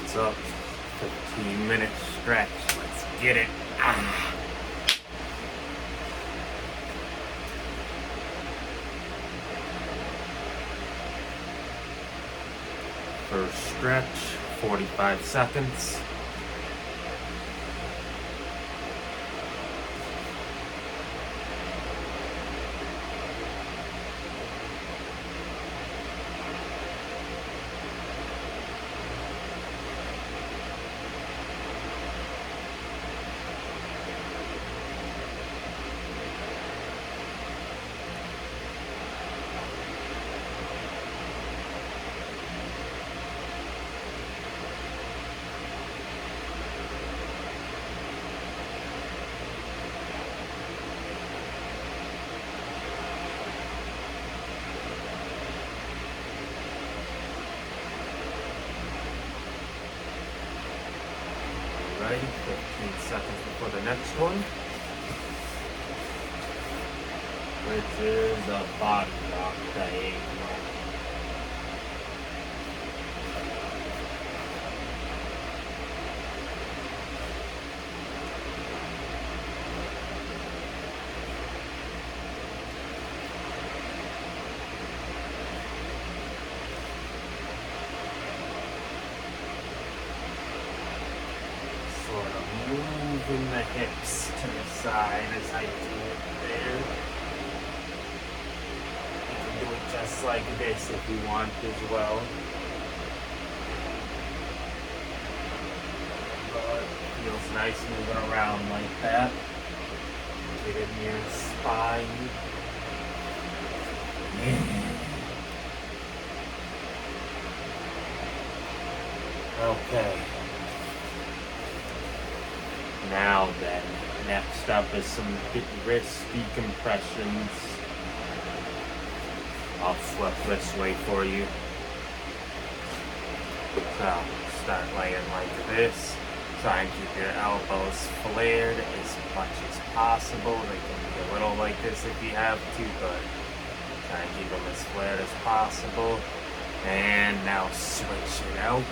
seconds up. 15-minute stretch. Let's get it. First stretch, 45 seconds. Alrighty, 15 seconds before the next one, which is a body lock diagonal. Sort of moving the hips to the side as I do it there. You can do it just like this if you want as well. But it feels nice moving around like that. Get in your spine. Okay. Now then, next up is some wrist decompressions. I'll flip this way for you. So, start laying like this. Try and keep your elbows flared as much as possible. They can be a little like this if you have to, but try and keep them as flared as possible. And now switch it out.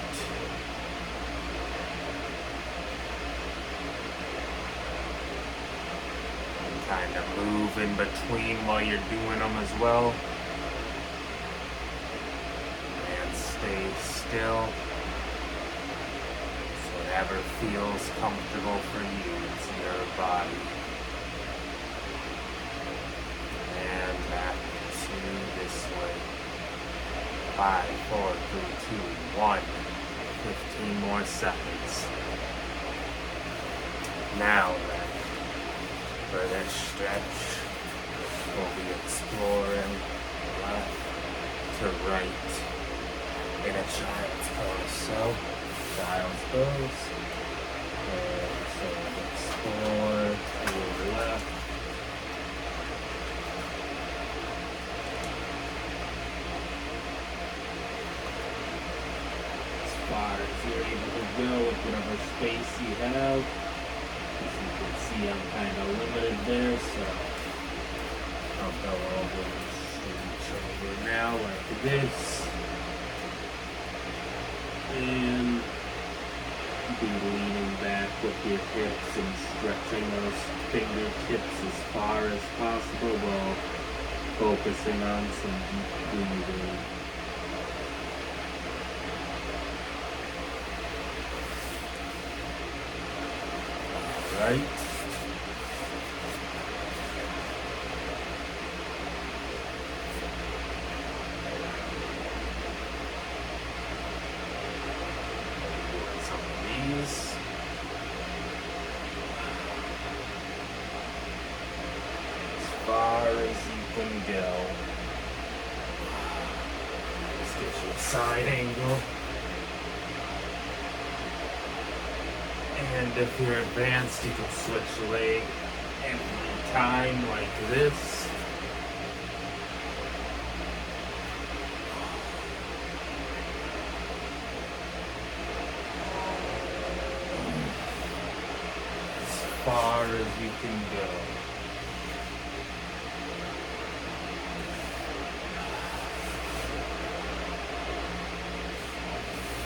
Kind of move in between while you're doing them as well. And stay still. So whatever feels comfortable for you, it's your body. And back to this way. 5, 4, 3, 2, 1. 15 more seconds. Now then. For this stretch, we'll be exploring left to right in a child's pose. So, child's pose. So explore to the left. As far as you're able to go with whatever space you have. As you can see, I'm kind of limited there, so I'll go over the shoulder now like this. And be leaning back with your hips and stretching those fingertips as far as possible while focusing on some deep breathing. Right. Some of these. As far as you can go. Let's get you a side angle. And if you're advanced, you can switch leg every time like this. As far as you can go.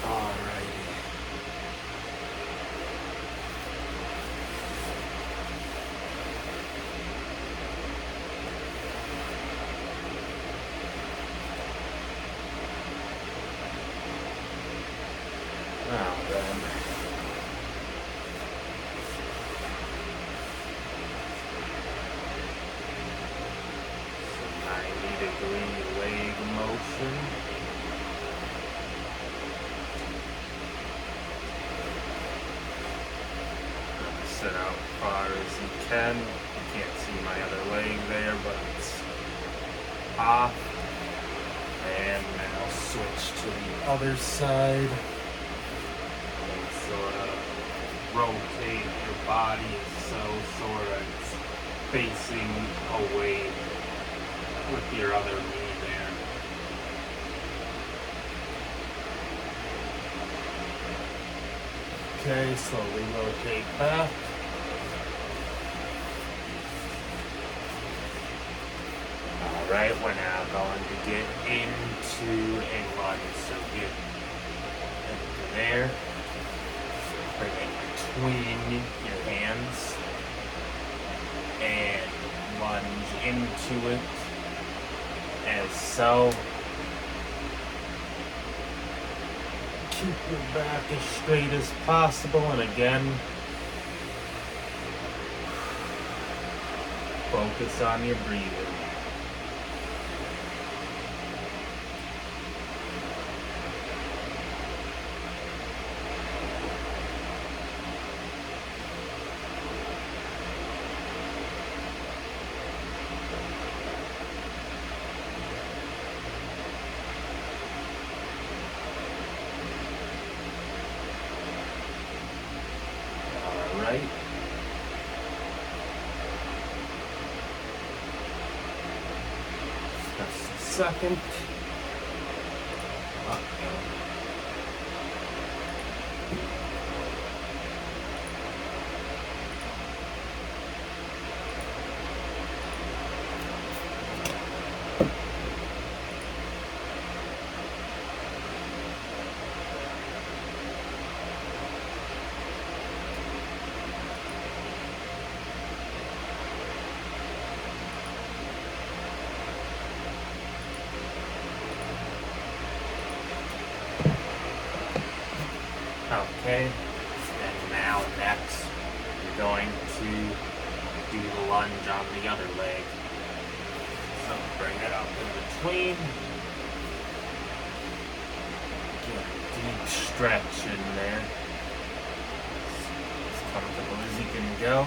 Alrighty. Now then, some 90-degree leg motion. Sit out far as you can. You can't see my other leg there, but it's off. And now switch to the other side. And sort of rotate your body so sort of it's facing away with your other knee there. Okay, slowly rotate back. Alright, we're now going to get into a lunge. So get into there. Bring it between your hands. And lunge into it. As so. Keep your back as straight as possible. And again, focus on your breathing. Right. Just a second. Okay, and now next you're going to do the lunge on the other leg. So bring it up in between. Get a deep stretch in there. As comfortable as you can go.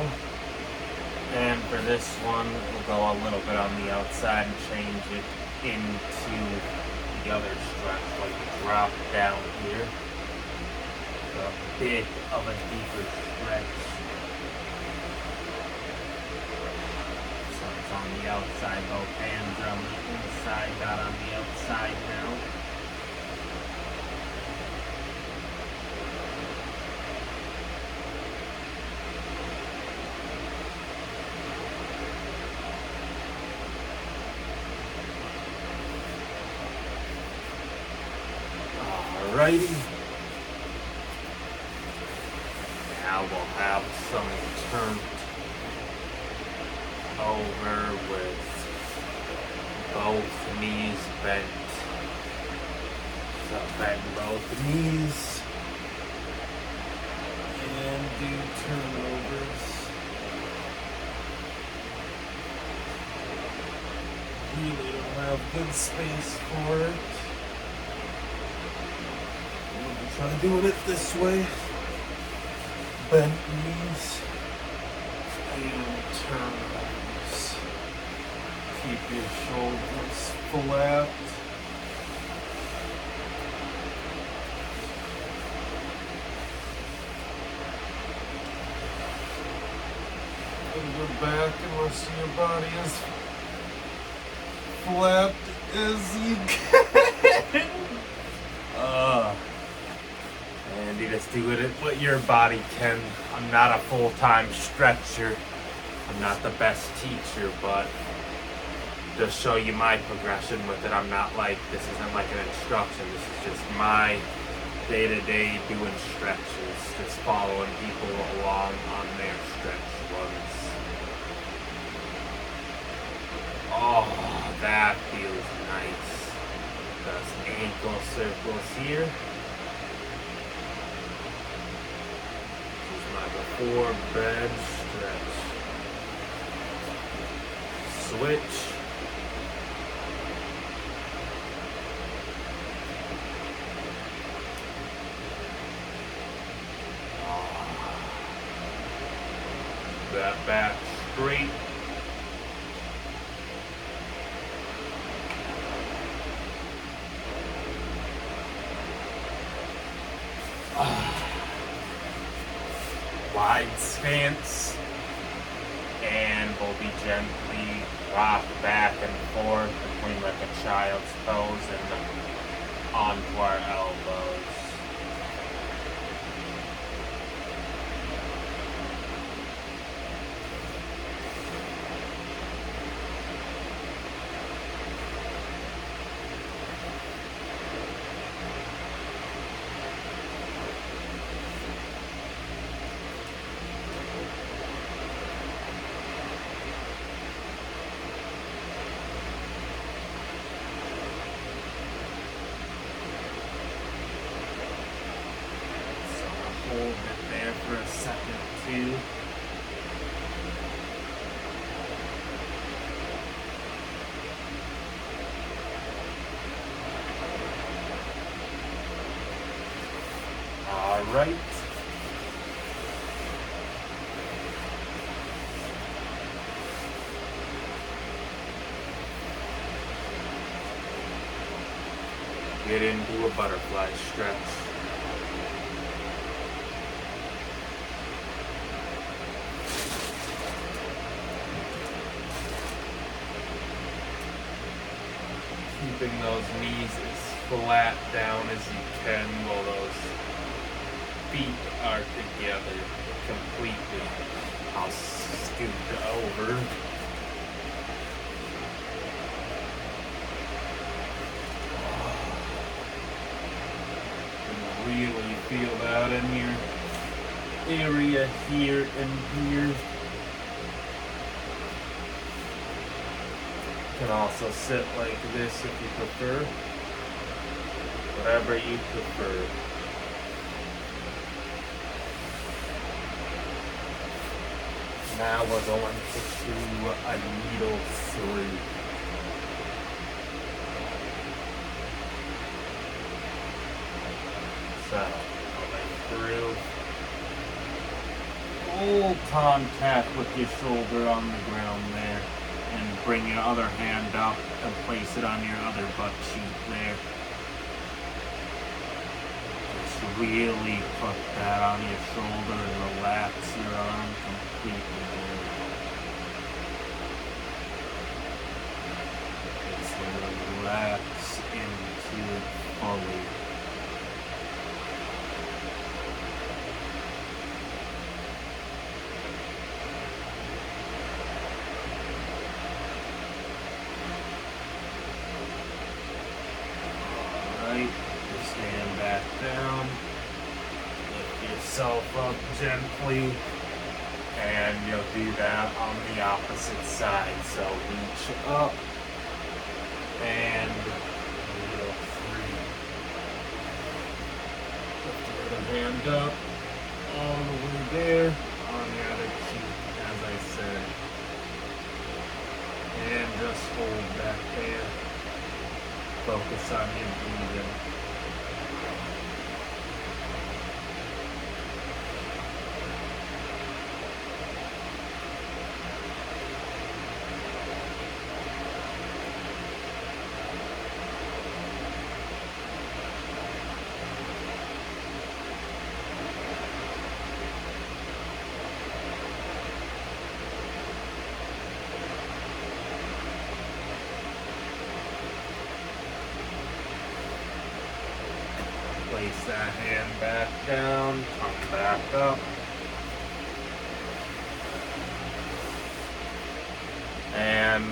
And for this one, we'll go a little bit on the outside and change it into the other stretch, like a drop down here. A bit of a deeper stretch. So it's on the outside, both hands are on the inside, not on the outside now. Alrighty. Now we'll have some turned over with both knees bent. So bend both knees and do turnovers. Really don't have good space for it. We'll try doing it this way. Bent knees and turnovers. Keep your shoulders flat. And go back unless your body is flat as you can. And you just do it what your body can. I'm not a full-time stretcher. I'm not the best teacher, but just show you my progression with it. I'm not like, this isn't like an instruction. This is just my day-to-day doing stretches. Just following people along on their stretch runs. Oh, that feels nice. Just ankle circles here. before bed stretch. Switch. That back straight. Wide stance, and we'll be gently rock back and forth between like a child's pose and onto our elbows. Hold it there for a second too. All right. Get into a butterfly stretch. Keeping those knees as flat down as you can while those feet are together completely. I'll scoot over. And really feel that in your area here and here. You can also sit like this if you prefer. Whatever you prefer. Now we're going to do a needle through. So, going through. Hold contact with your shoulder on the ground there. And bring your other hand up and place it on your other butt cheek there. Just really put that on your shoulder and relax your arm completely there. Just relax into it fully. Stand back down, lift yourself up gently, and you'll do that on the opposite side. So reach up and needle free. Lift your other hand up all the way there on the other cheek, as I said. And just hold that there. Focus on your breathing. Place that hand back down, come back up. And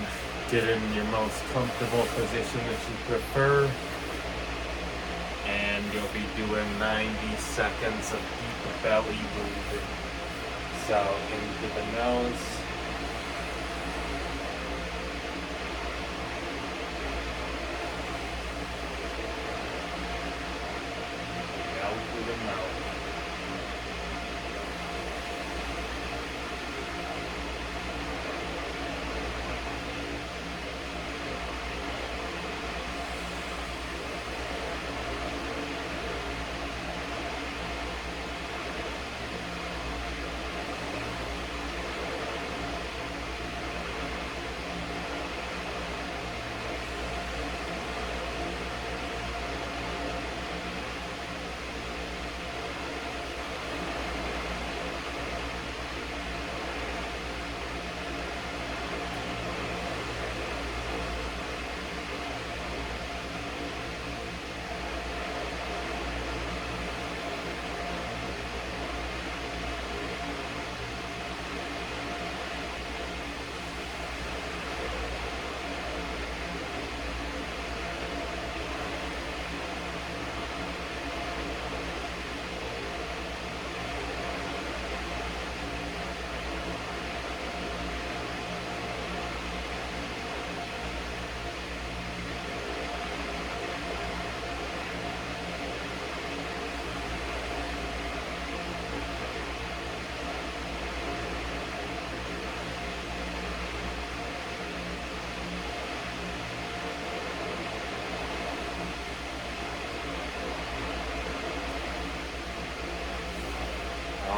get in your most comfortable position that you prefer. And you'll be doing 90 seconds of deep belly breathing. So into the nose. Out through the mouth.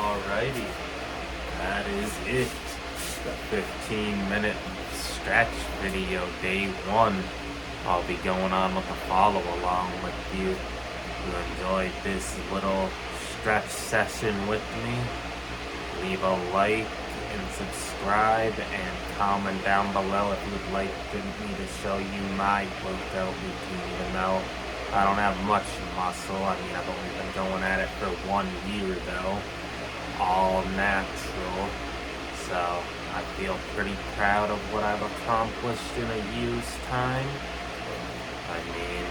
Alrighty, that is it. The 15-minute stretch video, day 1. I'll be going on with a follow along with you. If you enjoyed this little stretch session with me, leave a like and subscribe and comment down below if you'd like me to show you my workout routine, even though I don't have much muscle. I mean, I've only been going at it for 1 year though, all natural. So I feel pretty proud of what I've accomplished in a year's time. I mean,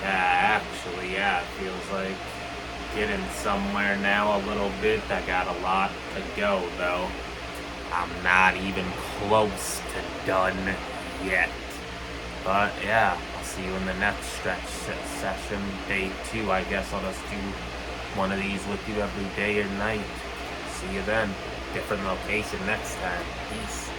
it feels like getting somewhere now a little bit. I got a lot to go though. I'm not even close to done yet. But yeah, I'll see you in the next stretch session, day 2. I guess I'll just do one of these with you every day or night. See you then. Different location next time. Peace.